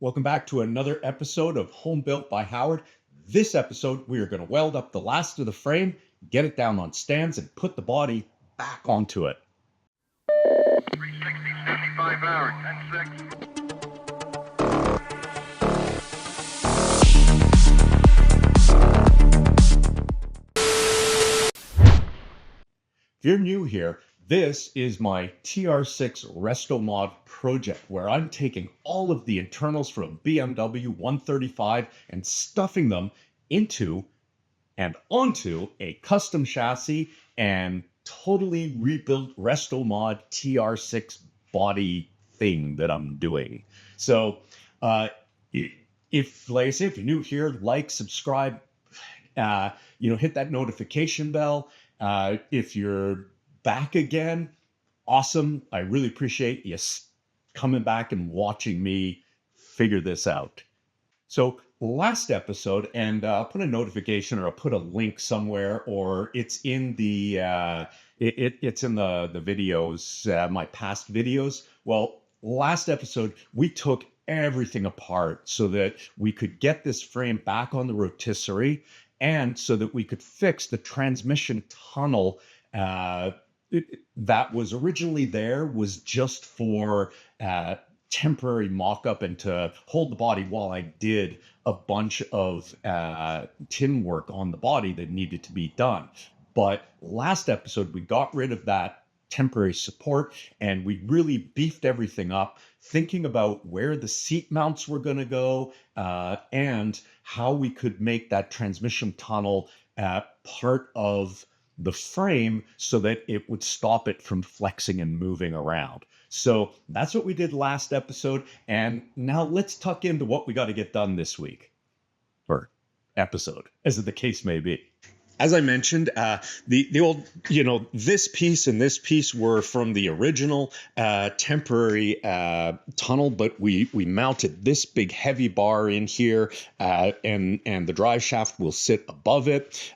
Welcome back to another episode of Home Built by Howard. This episode, we are going to weld up the last of the frame, get it down on stands, and put the body back onto it. 360, 75 hours, 10 6. If you're new here, this is my TR6 Restomod project where I'm taking all of the internals from BMW 135 and stuffing them into and onto a custom chassis and totally rebuilt Restomod TR6 body thing that I'm doing. So if, like I say, if you're new here, like, subscribe, hit that notification bell. If you're back again, awesome. I really appreciate you coming back and watching me figure this out. So last episode, and I'll put a notification or I'll put a link somewhere, or it's in the it's in the videos, my past videos. Well, last episode we took everything apart so that we could get this frame back on the rotisserie, and so that we could fix the transmission tunnel that was originally there, was just for temporary mock-up and to hold the body while I did a bunch of tin work on the body that needed to be done. But last episode, we got rid of that temporary support and we really beefed everything up, thinking about where the seat mounts were going to go and how we could make that transmission tunnel part of the frame so that it would stop it from flexing and moving around. So that's what we did last episode. And now let's tuck into what we got to get done this week, or episode, as the case may be. As I mentioned, the old, this piece and this piece were from the original temporary tunnel, but we mounted this big heavy bar in here, and the drive shaft will sit above it.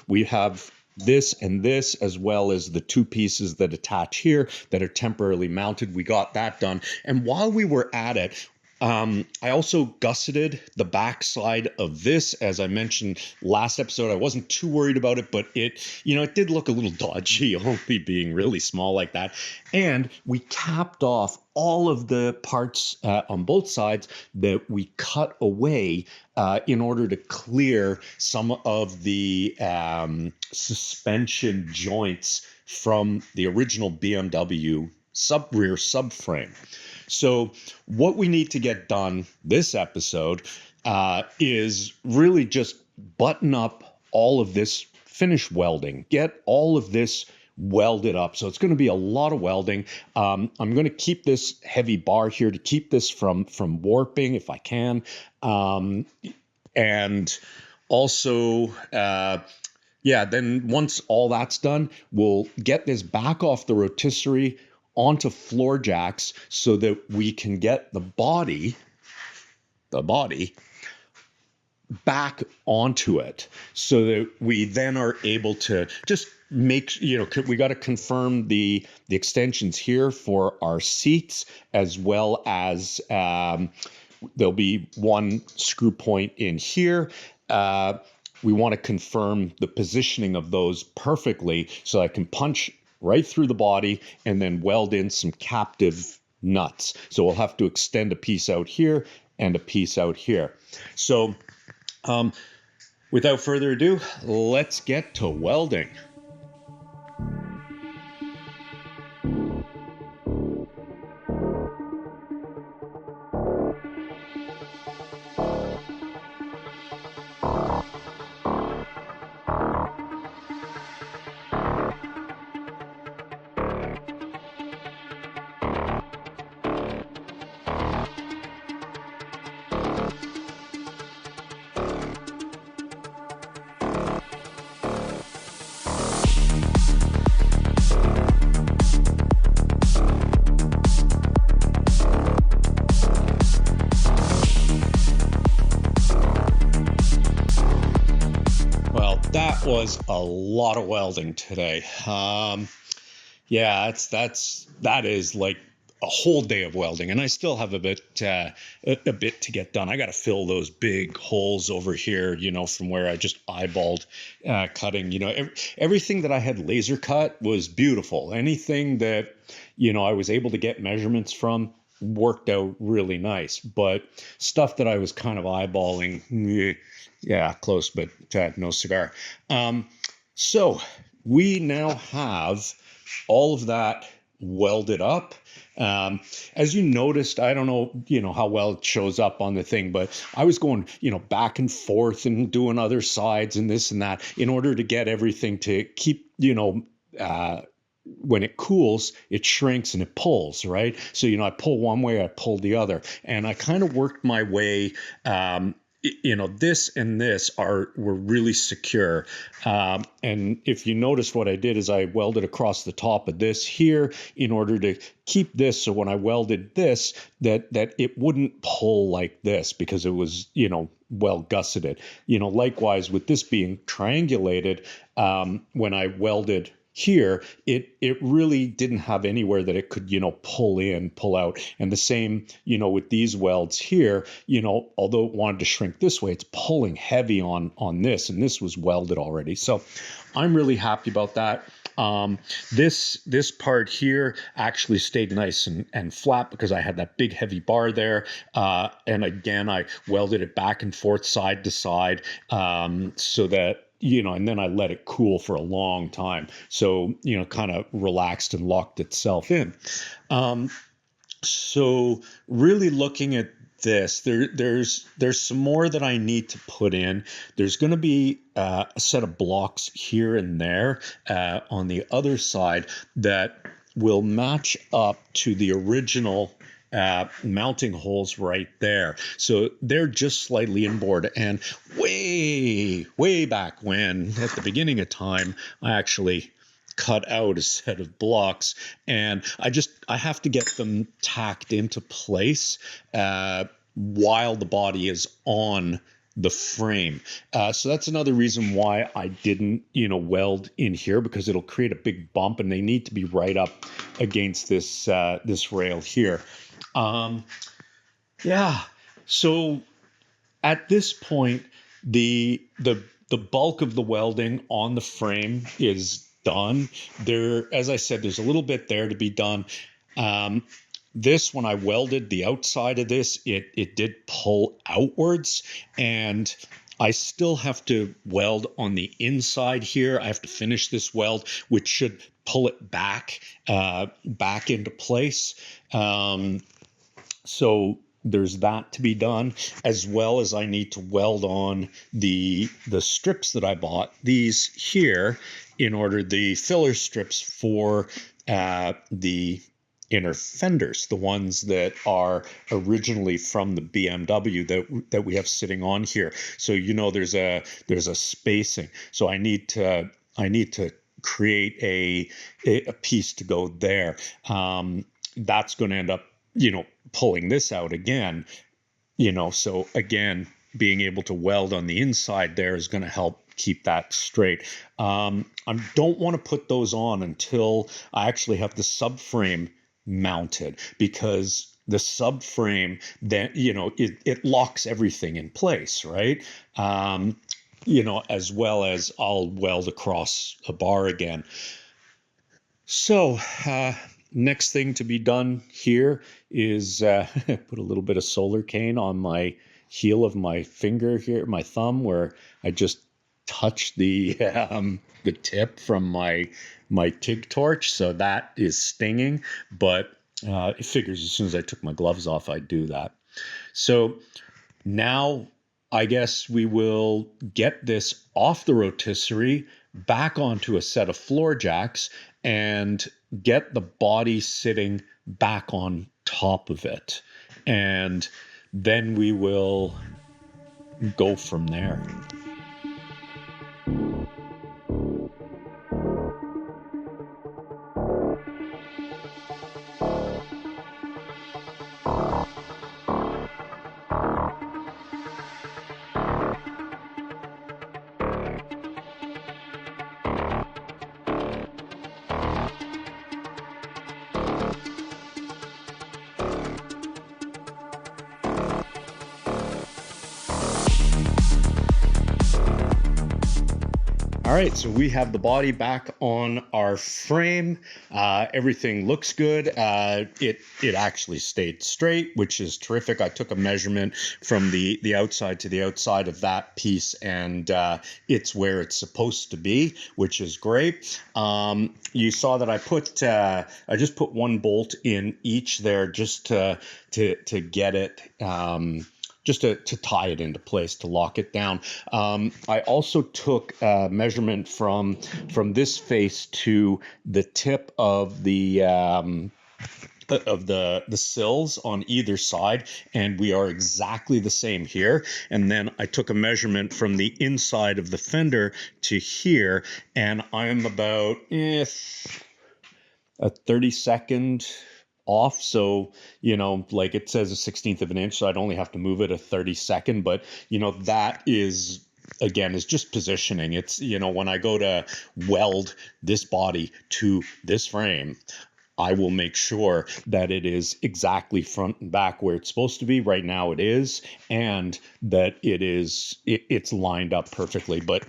We have this and this, as well as the two pieces that attach here that are temporarily mounted. We got that done. And while we were at it, I also gusseted the backside of this. As I mentioned last episode, I wasn't too worried about it, but it did look a little dodgy, only being really small like that. And we capped off all of the parts on both sides that we cut away in order to clear some of the suspension joints from the original BMW rear subframe. So what we need to get done this episode is really just button up all of this finish welding, get all of this welded up. So it's going to be a lot of welding. I'm going to keep this heavy bar here to keep this from warping if I can. And also, then once all that's done, we'll get this back off the rotisserie onto floor jacks so that we can get the body back onto it, so that we then are able to just make, we got to confirm the extensions here for our seats, as well as there'll be one screw point in here. We want to confirm the positioning of those perfectly so I can punch right through the body and then weld in some captive nuts. So we'll have to extend a piece out here and a piece out here. So without further ado, let's get to welding. That was a lot of welding today. That is like a whole day of welding, and I still have a bit to get done. I got to fill those big holes over here, from where I just eyeballed cutting. Everything that I had laser cut was beautiful. Anything that I was able to get measurements from worked out really nice. But stuff that I was kind of eyeballing, yeah, close, but no cigar. So we now have all of that welded up. As you noticed, I don't know, how well it shows up on the thing, but I was going, back and forth and doing other sides and this and that in order to get everything to keep, when it cools, it shrinks and it pulls, right? So, I pull one way, I pull the other. And I kind of worked my way, this and this were really secure. And if you notice, what I did is I welded across the top of this here in order to keep this. So when I welded this, that it wouldn't pull like this because it was, well gusseted. Likewise with this being triangulated, when I welded here, it really didn't have anywhere that it could, pull in, pull out. And the same, with these welds here, although it wanted to shrink this way, it's pulling heavy on this, and this was welded already. So I'm really happy about that. This part here actually stayed nice and flat because I had that big heavy bar there. And again, I welded it back and forth, side to side, so that, and then I let it cool for a long time. So, kind of relaxed and locked itself in. So really looking at this, there's some more that I need to put in. There's going to be a set of blocks here and there on the other side that will match up to the original mounting holes right there. So they're just slightly inboard. And way back when, at the beginning of time, I actually cut out a set of blocks, and I have to get them tacked into place while the body is on the frame. So that's another reason why I didn't, weld in here, because it'll create a big bump, and they need to be right up against this rail here. Yeah. So at this point, the bulk of the welding on the frame is done. There, as I said, there's a little bit there to be done. This, when I welded the outside of this, it did pull outwards, and I still have to weld on the inside here. I have to finish this weld, which should pull it back into place. So there's that to be done, as well as I need to weld on the strips that I bought, these here, in order, the filler strips for the inner fenders, the ones that are originally from the BMW that we have sitting on here. So there's a spacing. So I need to create a piece to go there. That's going to end up pulling this out again, so again, being able to weld on the inside there is going to help keep that straight. I don't want to put those on until I actually have the subframe mounted, because the subframe then, it locks everything in place, right? As well as I'll weld across a bar again. So, next thing to be done here is put a little bit of solar cane on my heel of my finger here, my thumb, where I just touched the tip from my TIG torch. So that is stinging, but it figures as soon as I took my gloves off, I'd do that. So now I guess we will get this off the rotisserie, back onto a set of floor jacks, and get the body sitting back on top of it. And then we will go from there. right, so we have the body back on our frame. Everything looks good. It actually stayed straight, which is terrific. I took a measurement from the outside to the outside of that piece, and it's where it's supposed to be, which is great. You saw that I just put one bolt in each there just to get it. Just to tie it into place, to lock it down. I also took a measurement from this face to the tip of the sills on either side, and we are exactly the same here. And then I took a measurement from the inside of the fender to here, and I'm about a 32nd off. So, like it says a 16th of an inch, so I'd only have to move it a 32nd. But, that is, again, is just positioning. It's, when I go to weld this body to this frame, I will make sure that it is exactly front and back where it's supposed to be. Right now it is, and that it's lined up perfectly. But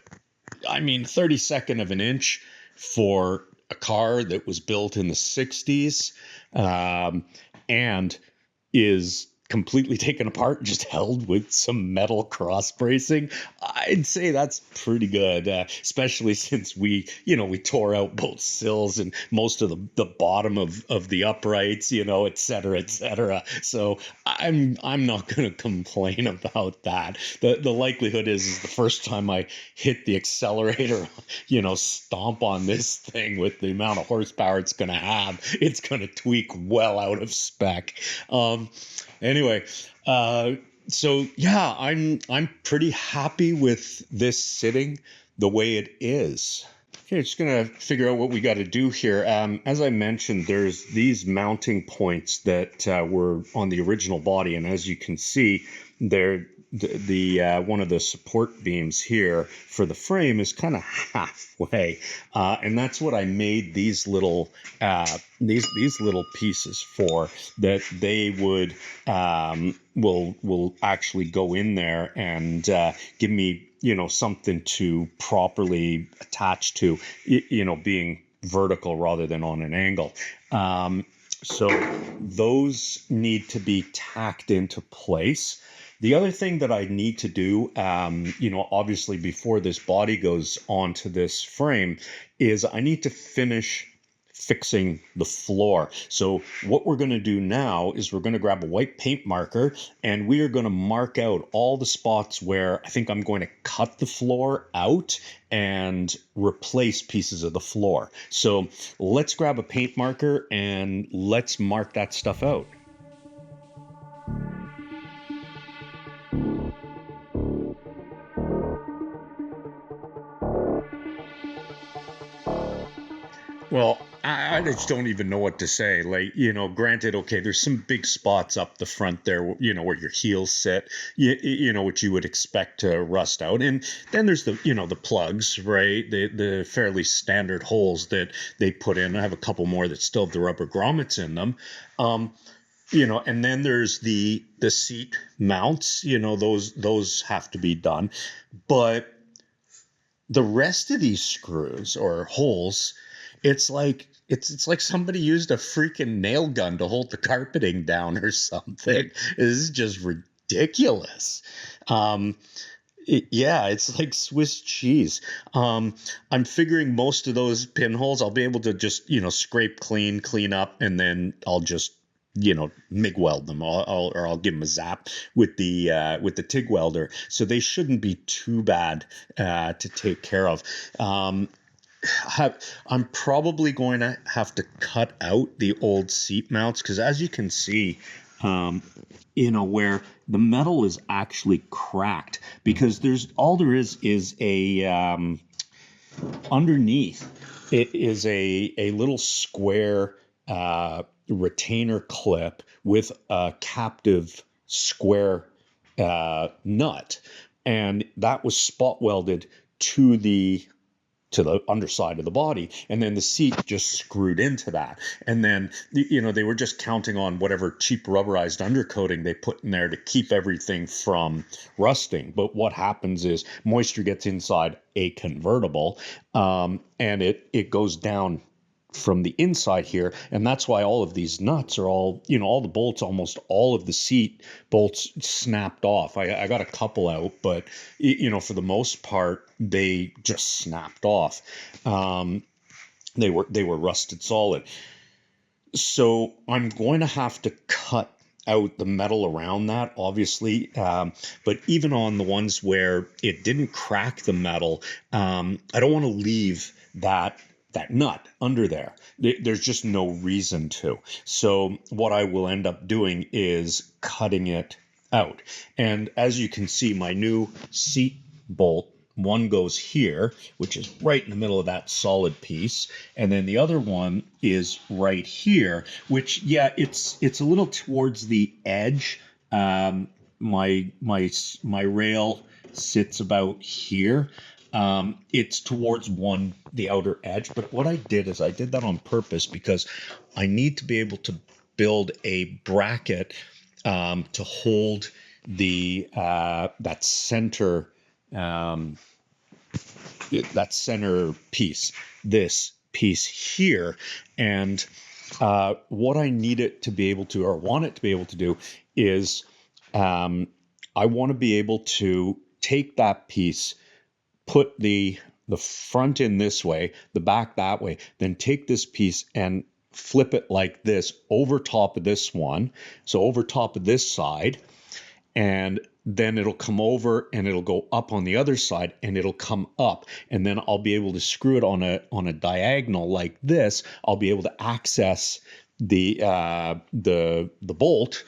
I mean, 32nd of an inch for a car that was built in the 60s, and is completely taken apart, just held with some metal cross bracing. I'd say that's pretty good, especially since we tore out both sills and most of the bottom of the uprights, et cetera, et cetera. So I'm not going to complain about that. The likelihood is the first time I hit the accelerator, stomp on this thing with the amount of horsepower it's going to have, it's going to tweak well out of spec. Anyway, so yeah, I'm pretty happy with this sitting the way it is. Okay, just gonna figure out what we got to do here. As I mentioned, there's these mounting points that were on the original body, and as you can see, they're the one of the support beams here for the frame is kind of halfway, and that's what I made these little pieces for, that they would will actually go in there and give me something to properly attach to, being vertical rather than on an angle. So those need to be tacked into place. The other thing that I need to do, obviously before this body goes onto this frame, is I need to finish fixing the floor. So what we're going to do now is we're going to grab a white paint marker, and we are going to mark out all the spots where I think I'm going to cut the floor out and replace pieces of the floor. So let's grab a paint marker and let's mark that stuff out. Well, I just don't even know what to say. Like, granted, okay, there's some big spots up the front there, where your heels sit, which you would expect to rust out. And then there's the plugs, right? The fairly standard holes that they put in. I have a couple more that still have the rubber grommets in them. And then there's the seat mounts, those have to be done. But the rest of these screws or holes, it's like somebody used a freaking nail gun to hold the carpeting down or something. This is just ridiculous. It's like Swiss cheese. I'm figuring most of those pinholes I'll be able to just scrape clean up, and then I'll just MIG weld them. I'll give them a zap with the TIG welder. So they shouldn't be too bad to take care of. I'm probably going to have to cut out the old seat mounts, because as you can see, where the metal is actually cracked, because there is a underneath it is a little square retainer clip with a captive square nut, and that was spot welded to the to the underside of the body, and then the seat just screwed into that. And then they were just counting on whatever cheap rubberized undercoating they put in there to keep everything from rusting. But what happens is moisture gets inside a convertible, and it goes down from the inside here, and that's why all of these nuts are all the bolts, almost all of the seat bolts snapped off. I got a couple out, but for the most part they just snapped off. They were rusted solid. So I'm going to have to cut out the metal around that, obviously. But even on the ones where it didn't crack the metal, I don't want to leave that nut under there. There's just no reason to. So what I will end up doing is cutting it out. And as you can see, my new seat bolt, one goes here, which is right in the middle of that solid piece, and then the other one is right here, which, yeah, it's a little towards the edge. My rail sits about here. It's towards the outer edge, but what I did is I did that on purpose because I need to be able to build a bracket to hold that center piece, this piece here. And what I need it to be able to, or want it to be able to do, is I want to be able to take that piece, put the front in this way, the back that way, then take this piece and flip it like this over top of this one, so over top of this side, and then it'll come over and it'll go up on the other side and it'll come up, and then I'll be able to screw it on a diagonal like this. I'll be able to access the bolt,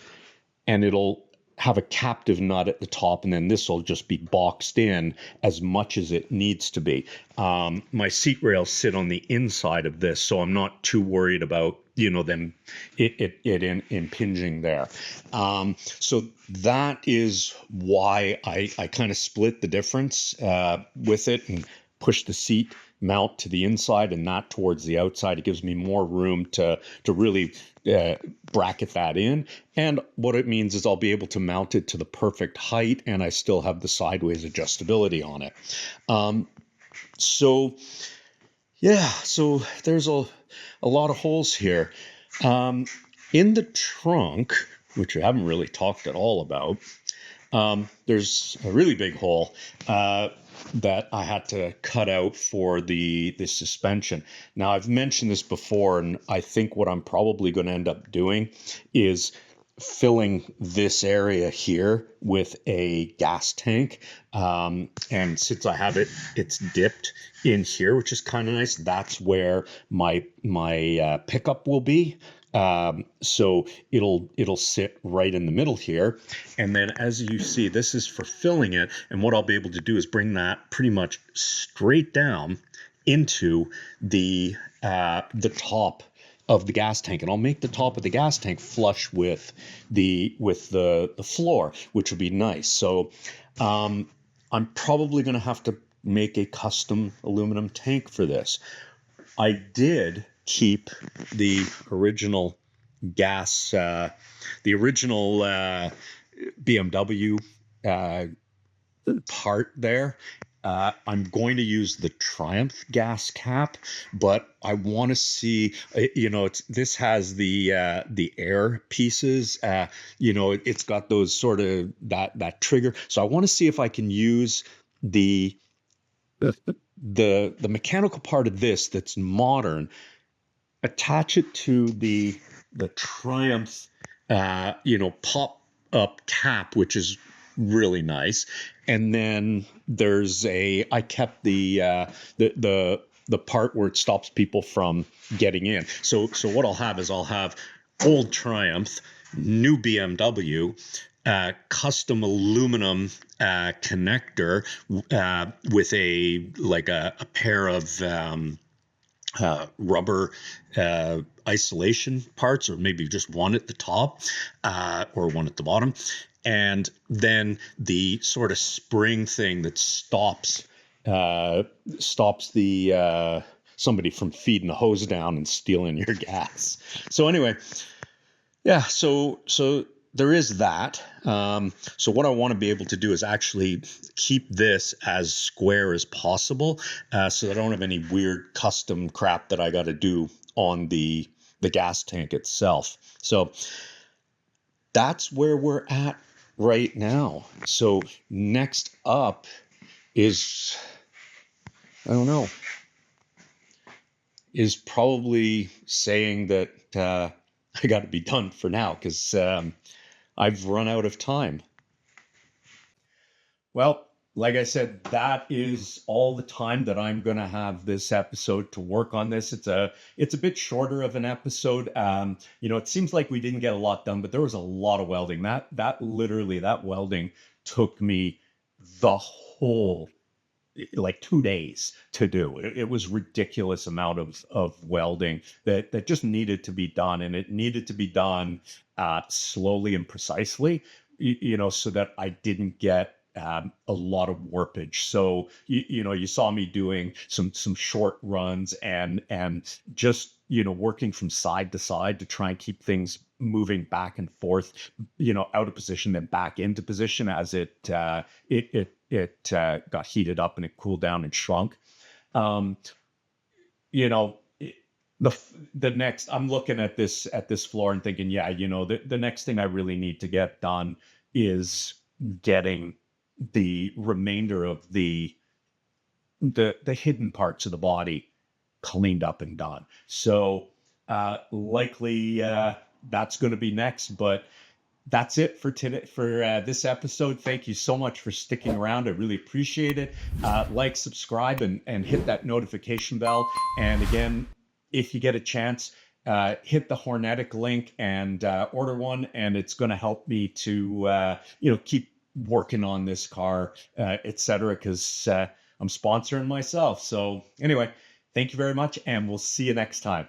and it'll have a captive nut at the top, and then this will just be boxed in as much as it needs to be. My seat rails sit on the inside of this, so I'm not too worried about them impinging there. So that is why I kind of split the difference with it and push the seat mount to the inside and not towards the outside. It gives me more room to really bracket that in. And what it means is I'll be able to mount it to the perfect height, and I still have the sideways adjustability on it. So there's a lot of holes here. In the trunk, which I haven't really talked at all about, there's a really big hole that I had to cut out for the suspension. Now, I've mentioned this before, and I think what I'm probably going to end up doing is filling this area here with a gas tank. And since I have it's dipped in here, which is kind of nice. That's where my pickup will be. So it'll sit right in the middle here. And then as you see, this is for filling it. And what I'll be able to do is bring that pretty much straight down into the top of the gas tank, and I'll make the top of the gas tank flush with the floor, which would be nice. So I'm probably going to have to make a custom aluminum tank for this. I did keep the original BMW part there. I'm going to use the Triumph gas cap, but I want to see, this has the air pieces, it's got those sort of that trigger. So I want to see if I can use the mechanical part of this that's modern, attach it to the Triumph, pop up cap, which is really nice. And then I kept the part where it stops people from getting in. So what I'll have is old Triumph, new BMW, custom aluminum connector with a pair of rubber isolation parts, or maybe just one at the top or one at the bottom. And then the sort of spring thing that stops uh, stops the somebody from feeding the hose down and stealing your gas. So anyway, yeah, so there is that. So what I want to be able to do is actually keep this as square as possible, so that I don't have any weird custom crap that I got to do on the gas tank itself. So that's where we're at right now. So next up is, I don't know, is probably saying that I got to be done for now, because I've run out of time. Well, like I said, that is all the time that I'm going to have this episode to work on this. It's a bit shorter of an episode. It seems like we didn't get a lot done, but there was a lot of welding. That welding took me the whole, like, 2 days to do. It was ridiculous amount of welding that just needed to be done, and it needed to be done slowly and precisely, so that I didn't get a lot of warpage. So you saw me doing some short runs, and just working from side to side to try and keep things moving back and forth, out of position then back into position as it got heated up and it cooled down and shrunk. Um, you know, the the next, I'm looking at this floor and thinking, yeah, the next thing I really need to get done is getting the remainder of the hidden parts of the body cleaned up and done. So likely that's going to be next, but that's it for today, for this episode. Thank you so much for sticking around. I really appreciate it. Like, subscribe, and hit that notification bell. And again, if you get a chance, hit the Hornetic link and order one, and it's going to help me to keep working on this car, etc. Because I'm sponsoring myself. So anyway, thank you very much, and we'll see you next time.